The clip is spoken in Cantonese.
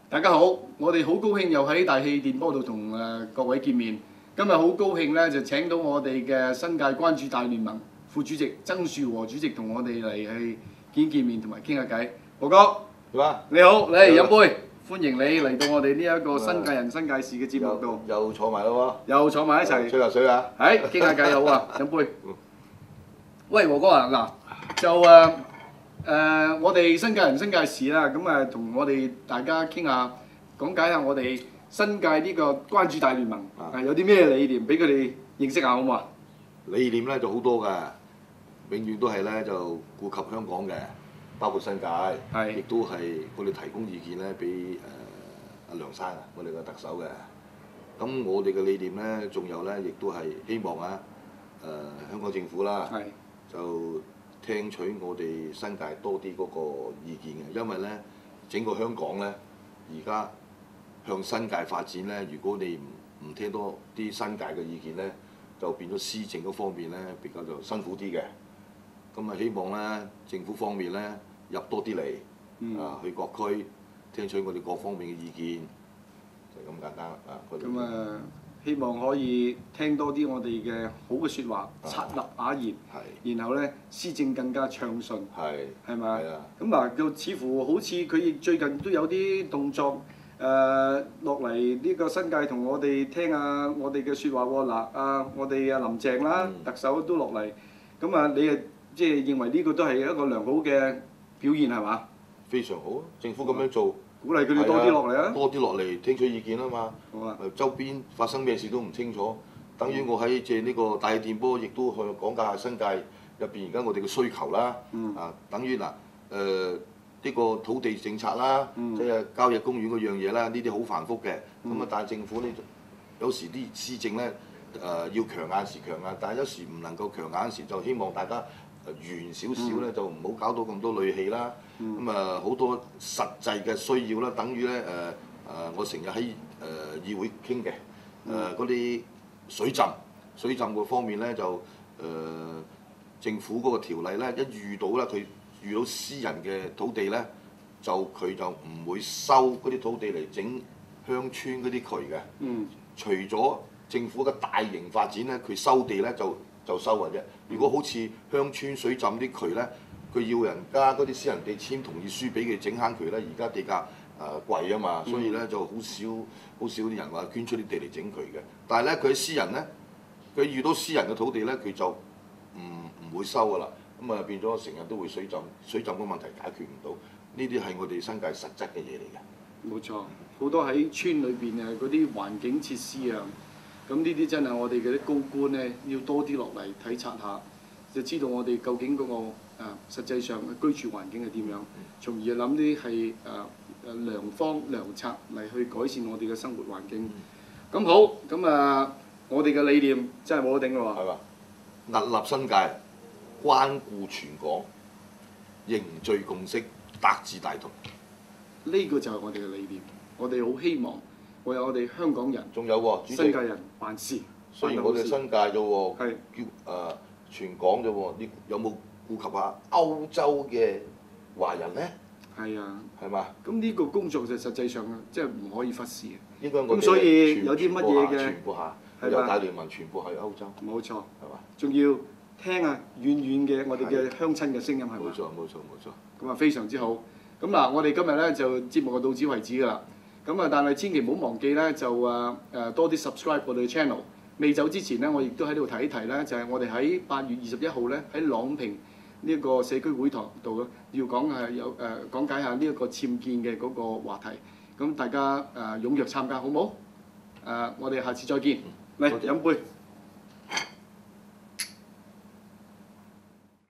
大家好，我哋好高興又喺大氣電波度同各位見面。今日好高興咧，就請到我哋嘅新界關注大聯盟副主席曾樹和主席同我哋嚟去見面同埋傾下偈。何哥，你好，嚟飲杯，歡迎你嚟到我哋呢一個新界人新界事嘅節目度。又坐埋咯喎，又坐埋一齊，吹下水啊！係傾下偈好啊，飲杯。喂，何哥啊，嗱就我哋新界人新界事啦，咁同我哋大家傾下，講解下我哋新界呢個關注大聯盟有啲咩理念俾佢哋認識下好唔好啊？理念咧就好多㗎，永遠都係咧就顧及香港嘅，包括新界，亦都係我哋提供意見咧俾阿梁生啊，我哋嘅特首嘅。咁我哋嘅理念咧，仲有咧，亦都係希望香港政府啦，就聽取我哋新界多啲嗰個意見嘅，因為咧整個香港咧而家向新界發展咧，如果你唔聽多啲新界嘅意見咧，就變咗施政嗰方面咧比較就辛苦啲嘅。咁希望咧政府方面咧入多啲嚟去各區聽取我哋各方面嘅意見，就咁簡單啦。希望可以聽多啲我哋嘅好嘅説話，察納雅言，然後咧施政更加暢順，係咪？咁就似乎好似佢最近都有啲動作落嚟呢個新界同我哋聽下我哋嘅説話喎。我哋林鄭啦，特首都落嚟，咁你即係認為呢個都係一個良好嘅表現係嘛？非常好，政府咁樣做。鼓勵佢哋多啲落嚟啊！多啲落嚟聽取意見啊嘛。好啊！周邊發生咩事都唔清楚，等於我喺借呢個大氣電波，亦都去講解下新界入邊而家我哋嘅需求啦。等於呢個土地政策啦，即係郊野公園嗰樣嘢啦，呢啲好繁複嘅。但係政府呢，有時啲施政呢要強硬時強硬，但係有時唔能夠強硬時，就希望大家圓少少咧，就唔好搞到咁多戾氣啦。好多實際嘅需要啦，等於咧我成日喺議會傾嘅嗰啲水浸個方面咧就政府嗰個條例咧一遇到咧佢遇到私人嘅土地咧，佢就唔會收嗰啲土地嚟整鄉村嗰啲渠嘅。除咗政府嘅大型發展咧，佢收地咧就收嘅啫。如果好似鄉村水浸啲渠咧，佢要人家嗰啲私人地簽同意書俾佢整坑渠咧，而家地價貴啊嘛，所以咧就好少啲人話捐出啲地嚟整渠嘅。但係咧佢私人咧，佢遇到私人嘅土地咧，佢就唔會收㗎啦。變咗成日都會水浸個問題解決唔到。呢啲係我哋新界實質嘅嘢嚟嘅。冇錯，好多喺村裏邊嗰啲環境設施啊，咁呢啲真係我哋嘅啲高官咧要多啲落嚟體察下，就知道我哋究竟嗰個實際上嘅居住環境係點樣，從而諗啲係良方良策嚟去改善我哋嘅生活環境。咁好，我哋嘅理念真係冇得頂咯喎。係嘛？屹立新界，關顧全港，凝聚共識，達至大同。呢個就係我哋嘅理念。我哋好希望為我哋香港人，仲有喎，新界人辦事。雖然我哋新界啫喎，叫全港啫喎，你有冇顧及下歐洲嘅華人咧？係啊，係嘛？咁呢個工作就實際上即係唔可以忽視嘅。應該我哋所以有啲乜嘢嘅傳播下，由大聯盟傳播去歐洲。冇錯，係嘛？仲要聽啊遠遠嘅我哋嘅鄉親嘅聲音係嘛？冇錯。咁非常之好。咁我哋今日咧就節目就到此為止㗎啦。但係千祈唔好忘記咧，就多啲 subscribe 我哋嘅 channel。未走之前咧，我亦都喺度提一提咧，就係我哋喺8月21號咧喺朗屏呢一個社區會堂度咧，要講解下呢一個僭建嘅嗰個話題。咁大家踴躍參加好唔好？我哋下次再見。嚟飲杯。